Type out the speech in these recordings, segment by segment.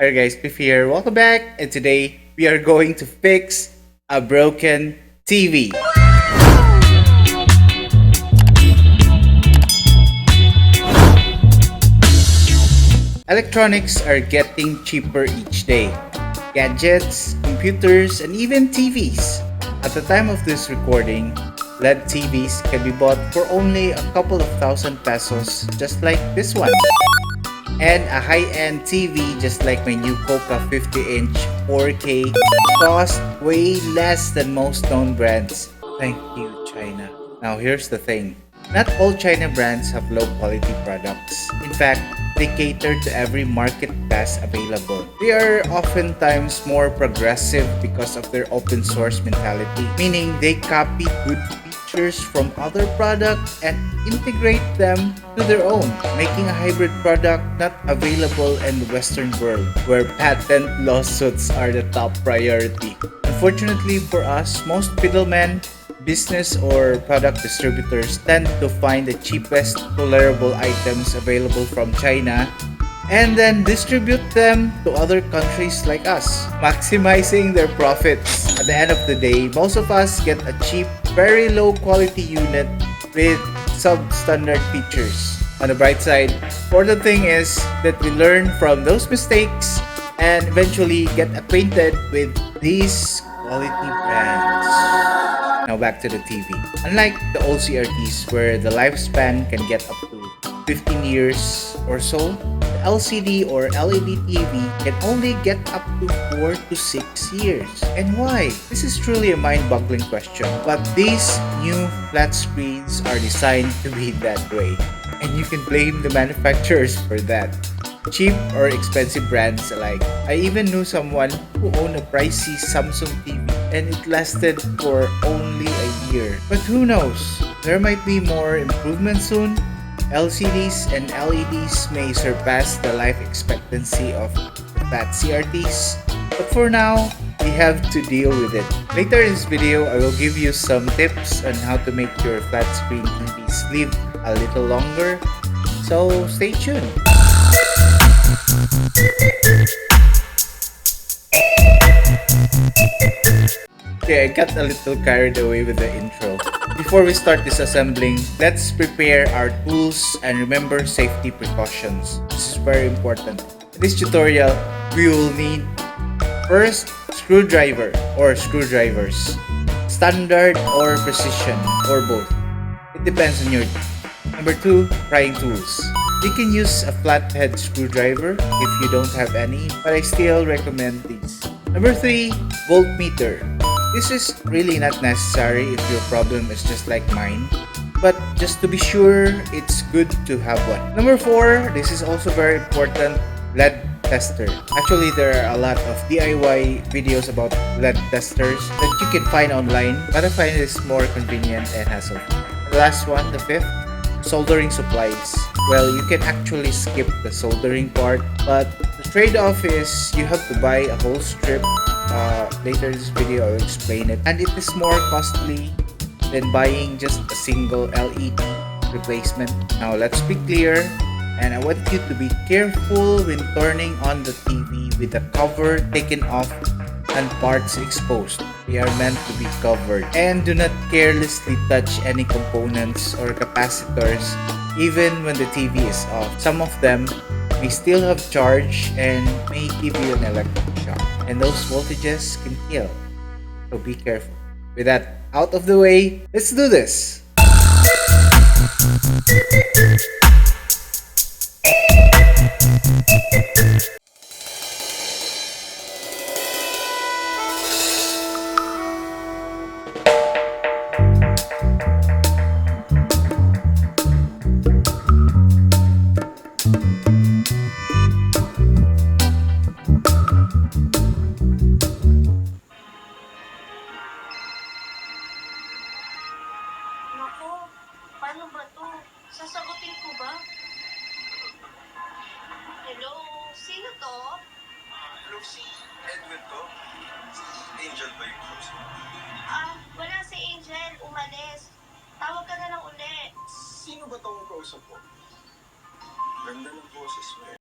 Alright guys, Piff here. Welcome back, and today we are going to fix a broken TV. Electronics are getting cheaper each day. Gadgets, computers, and even TVs. At the time of this recording, LED TVs can be bought for only a couple of thousand pesos, just like this one. And a high-end TV just like my new Coca 50-inch 4K cost way less than most known brands. Thank you, China. Now here's the thing. Not all China brands have low-quality products. In fact, they cater to every market class available. They are oftentimes more progressive because of their open source mentality, meaning they copy good features from other products and integrate them to their own, making a hybrid product not available in the Western world, where patent lawsuits are the top priority. Unfortunately for us, most middlemen, business or product distributors tend to find the cheapest tolerable items available from China and then distribute them to other countries like us, maximizing their profits. At the end of the day, most of us get a cheap, very low quality unit with substandard features. On the bright side, important thing is that we learn from those mistakes and eventually get acquainted with these quality brands. Now back to the TV. Unlike the old CRTs where the lifespan can get up to 15 years or so, the LCD or LED TV can only get up to 4 to 6 years. And why? This is truly a mind-boggling question. But these new flat screens are designed to be that way. And you can blame the manufacturers for that. Cheap or expensive brands alike. I even knew someone who owned a pricey Samsung TV and it lasted for only a year. But who knows? There might be more improvements soon. LCDs and LEDs may surpass the life expectancy of flat CRTs. But for now, we have to deal with it. Later in this video, I will give you some tips on how to make your flat screen TVs live a little longer. So stay tuned. Okay, I got a little carried away with the intro. Before we start disassembling, let's prepare our tools and remember safety precautions. This is very important. In this tutorial, we will need first, screwdriver or screwdrivers. Standard or precision or both. It depends on your need. Number 2, prying tools. You can use a flathead screwdriver if you don't have any, but I still recommend these. Number 3, voltmeter. This is really not necessary if your problem is just like mine, but just to be sure, it's good to have one. Number 4, this is also very important, LED tester. Actually, there are a lot of DIY videos about LED testers that you can find online, but I find this more convenient and hassle-free. The last one, the 5th, soldering supplies. Well, you can actually skip the soldering part, but the trade-off is you have to buy a whole strip. Later in this video, I will explain it. And it is more costly than buying just a single LED replacement. Now, let's be clear. And I want you to be careful when turning on the TV with the cover taken off and parts exposed. They are meant to be covered. And do not carelessly touch any components or capacitors even when the TV is off. Some of them may still have charge and may give you an electric shock. And those voltages can kill. So be careful. With that out of the way, let's do this! Naku, paano ba to? Sasagutin ko ba? Hello? Sino to? Hello, si Edwin to? Si Angel ba yung kausap mo? Wala si Angel. Umalis. Tawag ka na lang uli. Sino ba tong kausap ko? Ganda ng boses mo eh.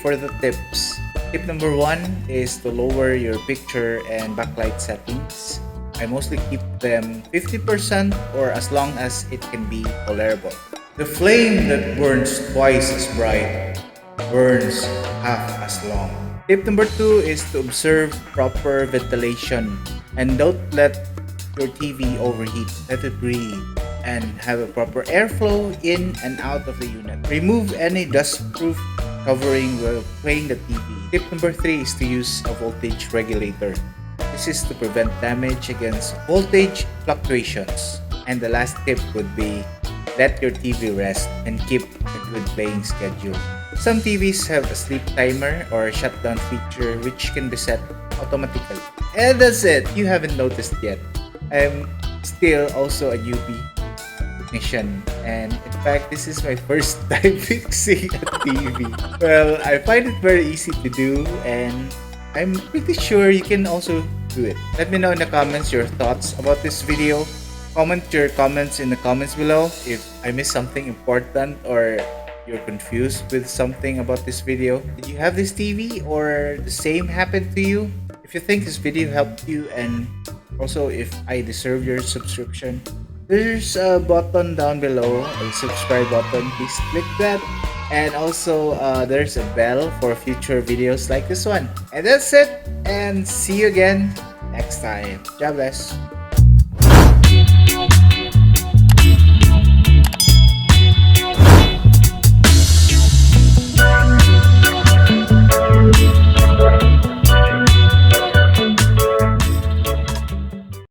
for the tips. Tip number 1 is to lower your picture and backlight settings. I mostly keep them 50% or as long as it can be tolerable. The flame that burns twice as bright burns half as long. Tip number 2 is to observe proper ventilation and don't let your TV overheat. Let it breathe and have a proper airflow in and out of the unit. Remove any dustproof covering while playing the TV. Tip number 3 is to use a voltage regulator. This is to prevent damage against voltage fluctuations. And the last tip would be let your TV rest and keep a good playing schedule. Some TVs have a sleep timer or a shutdown feature which can be set automatically. And that's it. You haven't noticed yet. I'm still also a newbie technician, and in fact this is my first time fixing a TV. Well, I find it very easy to do and I'm pretty sure you can also do it. Let me know in the comments your thoughts about this video. Comment your comments in the comments below if I missed something important or you're confused with something about this video. Did you have this TV or the same happened to you? If you think this video helped you and also if I deserve your subscription, there's a button down below, a subscribe button. Please click that. And also there's a bell for future videos like this one. And that's it. And see you again next time. God bless.